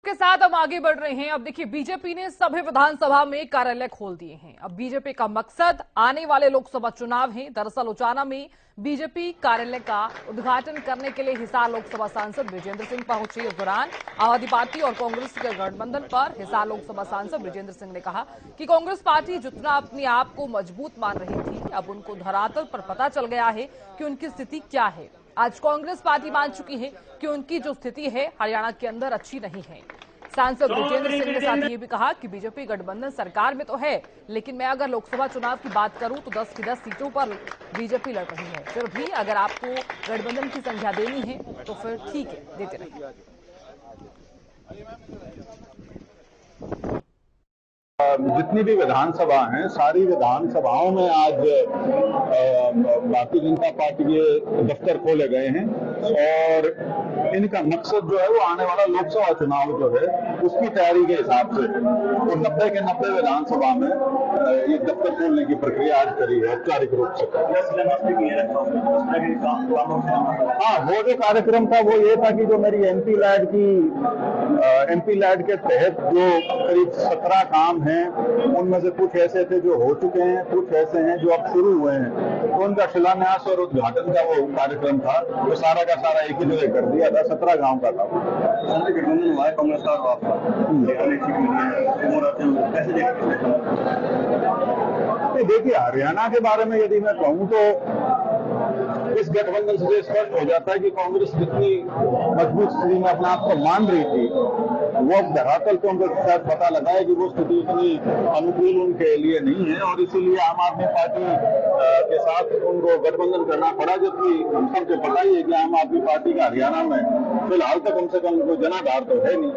के साथ हम आगे बढ़ रहे हैं। अब देखिए, बीजेपी ने सभी विधानसभा में कार्यालय खोल दिए हैं। अब बीजेपी का मकसद आने वाले लोकसभा चुनाव है। दरअसल उचाना में बीजेपी कार्यालय का उद्घाटन करने के लिए हिसार लोकसभा सांसद विजेंद्र सिंह पहुंचे। इस दौरान आवादी पार्टी और कांग्रेस के गठबंधन पर हिसार लोकसभा सांसद विजेंद्र सिंह ने कहा कि कांग्रेस पार्टी जितना अपने आप को मजबूत मान रही थी, अब उनको धरातल पर पता चल गया है कि उनकी स्थिति क्या है। आज कांग्रेस पार्टी मान चुकी है कि उनकी जो स्थिति है हरियाणा के अंदर अच्छी नहीं है। सांसद विजेंद्र सिंह ने साथ ये भी कहा कि बीजेपी गठबंधन सरकार में तो है, लेकिन मैं अगर लोकसभा चुनाव की बात करूं तो 10 की 10 सीटों पर बीजेपी लड़ रही है। फिर भी अगर आपको गठबंधन की संख्या देनी है तो फिर ठीक है, देते रहिए। जितनी भी विधानसभा हैं, सारी विधानसभाओं में आज भारतीय जनता पार्टी के दफ्तर खोले गए हैं और इनका मकसद जो है वो आने वाला लोकसभा चुनाव जो है उसकी तैयारी के हिसाब से तो 90 के 90 विधानसभा में ये दफ्तर खोलने की प्रक्रिया आज करी है औपचारिक रूप से। हाँ, वो जो कार्यक्रम था वो ये था कि जो मेरी एमपी लैड के तहत जो करीब 17 काम हैं, उनमें से कुछ ऐसे थे जो हो चुके हैं, कुछ ऐसे हैं जो अब शुरू हुए हैं, तो उनका शिलान्यास और उद्घाटन का वो कार्यक्रम था। तो सारा का सारा एक ही जगह कर दिया था, 17 गांव का था। गठबंधन हुआ है कांग्रेस का और आपका, देखिए हरियाणा के बारे में यदि मैं कहूँ तो इस गठबंधन से स्पष्ट हो जाता है कि कांग्रेस जितनी मजबूत स्थिति में अपने आप को मान रही थी, वो धरातल को उनको शायद पता लगा है कि वो स्थिति इतनी अनुकूल उनके लिए नहीं है और इसीलिए आम आदमी पार्टी के साथ उनको गठबंधन करना पड़ा। जबकि हम सबको पता ही है कि आम आदमी पार्टी का हरियाणा में फिलहाल तक कम से कम कोई जनाधार तो है नहीं,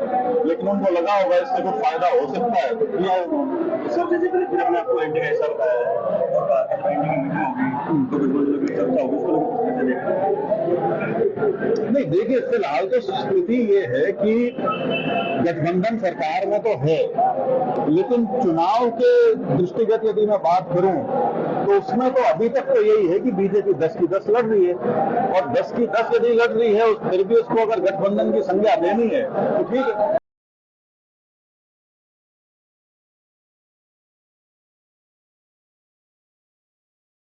लेकिन उनको लगा होगा इससे कुछ फायदा हो सकता है तो किया है उन्होंने। सर जैसे फिर अपने आपको एंटी का हिस्सा बताया नहीं, देखिए फिलहाल तो स्थिति ये है कि गठबंधन सरकार में तो है, लेकिन चुनाव के दृष्टिगत यदि मैं बात करूं तो उसमें तो अभी तक तो यही है कि बीजेपी 10 की 10 लड़ रही है और 10 की 10 यदि लड़ रही है फिर भी उसको अगर गठबंधन की संज्ञा देनी है तो ठीक है।